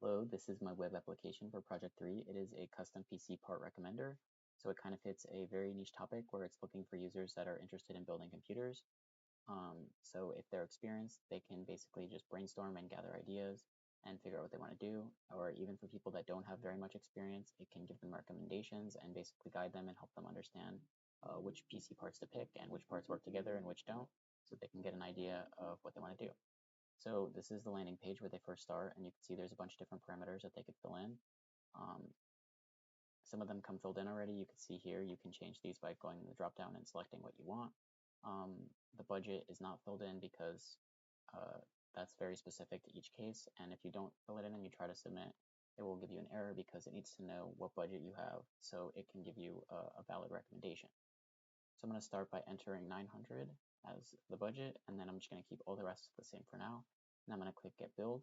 Hello, this is my web application for Project 3. It is a custom PC part recommender. So it kind of hits a very niche topic where it's looking for users that are interested in building computers. So if they're experienced, they can basically just brainstorm and gather ideas and figure out what they want to do. Or even for people that don't have very much experience, it can give them recommendations and basically guide them and help them understand which PC parts to pick and which parts work together and which don't, so they can get an idea of what they want to do. So this is the landing page where they first start, and you can see there's a bunch of different parameters that they could fill in. Some of them come filled in already. You can see here, you can change these by going in the drop down and selecting what you want. The budget is not filled in because that's very specific to each case, and if you don't fill it in and you try to submit, it will give you an error because it needs to know what budget you have so it can give you a valid recommendation. So I'm going to start by entering 900 as the budget, and then I'm just going to keep all the rest the same for now. And I'm going to click Get Build.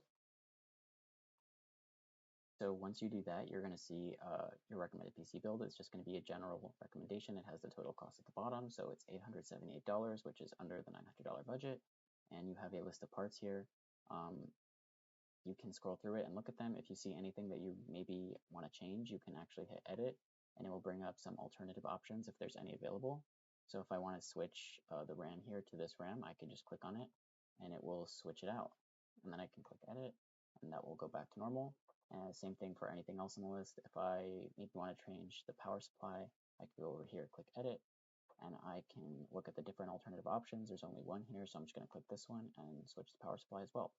So once you do that, you're going to see your recommended PC build. It's just going to be a general recommendation. It has the total cost at the bottom, so it's $878, which is under the $900 budget. And you have a list of parts here. You can scroll through it and look at them. If you see anything that you maybe want to change, you can actually hit Edit, and it will bring up some alternative options if there's any available. So if I want to switch the RAM here to this RAM, I can just click on it, and it will switch it out. And then I can click Edit, and that will go back to normal. And same thing for anything else on the list. If I maybe want to change the power supply, I can go over here, click Edit, and I can look at the different alternative options. There's only one here, so I'm just going to click this one and switch the power supply as well.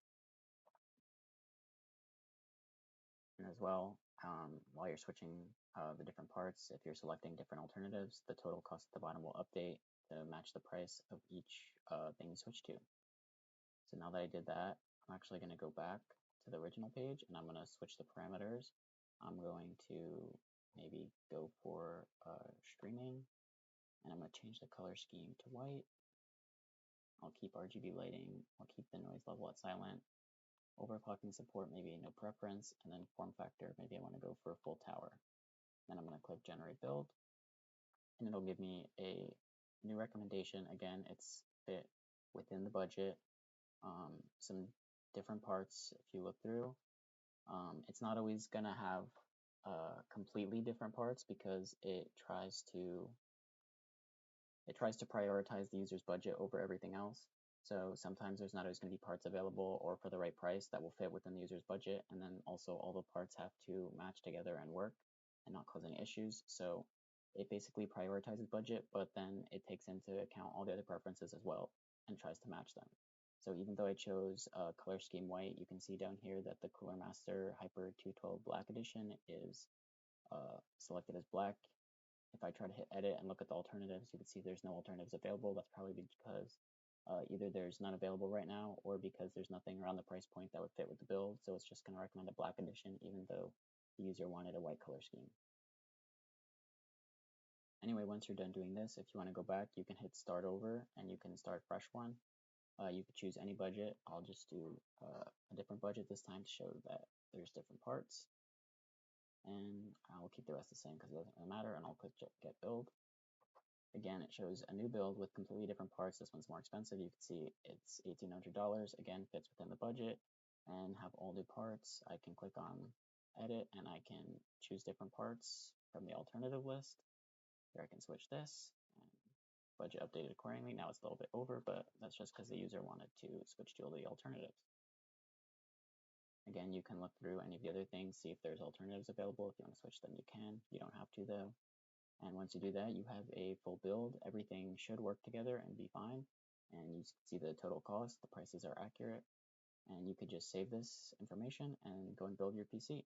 And as well, while you're switching the different parts, if you're selecting different alternatives, the total cost at the bottom will update to match the price of each thing you switch to. So now that I did that, I'm actually going to go back to the original page, and I'm going to switch the parameters. I'm going to maybe go for streaming, and I'm going to change the color scheme to white. I'll keep RGB lighting. I'll keep the noise level at silent. Overclocking support, maybe no preference, and then form factor, maybe I want to go for a full tower. Then I'm going to click Generate Build, and it'll give me a new recommendation. Again, it's fit within the budget. Some different parts, if you look through, it's not always going to have completely different parts because it tries to prioritize the user's budget over everything else. So sometimes there's not always going to be parts available or for the right price that will fit within the user's budget, and then also all the parts have to match together and work and not cause any issues. So it basically prioritizes budget, but then it takes into account all the other preferences as well and tries to match them. So even though I chose color scheme white, you can see down here that the Cooler Master Hyper 212 Black Edition is selected as black. If I try to hit edit and look at the alternatives, you can see there's no alternatives available. That's probably because either there's none available right now or because there's nothing around the price point that would fit with the build. So it's just going to recommend a black edition even though the user wanted a white color scheme. Anyway, once you're done doing this, if you want to go back, you can hit start over and you can start fresh one. You could choose any budget. I'll just do a different budget this time to show that there's different parts. And I'll keep the rest the same because it doesn't really matter, and I'll click Get Build. Again, it shows a new build with completely different parts. This one's more expensive. You can see it's $1,800. Again, fits within the budget and have all new parts. I can click on Edit, and I can choose different parts from the alternative list. Here I can switch this, and budget updated accordingly. Now it's a little bit over, but that's just because the user wanted to switch to all the alternatives. Again, you can look through any of the other things, see if there's alternatives available. If you want to switch them, you can. You don't have to, though. And once you do that, you have a full build. Everything should work together and be fine. And you see the total cost, the prices are accurate. And you could just save this information and go and build your PC.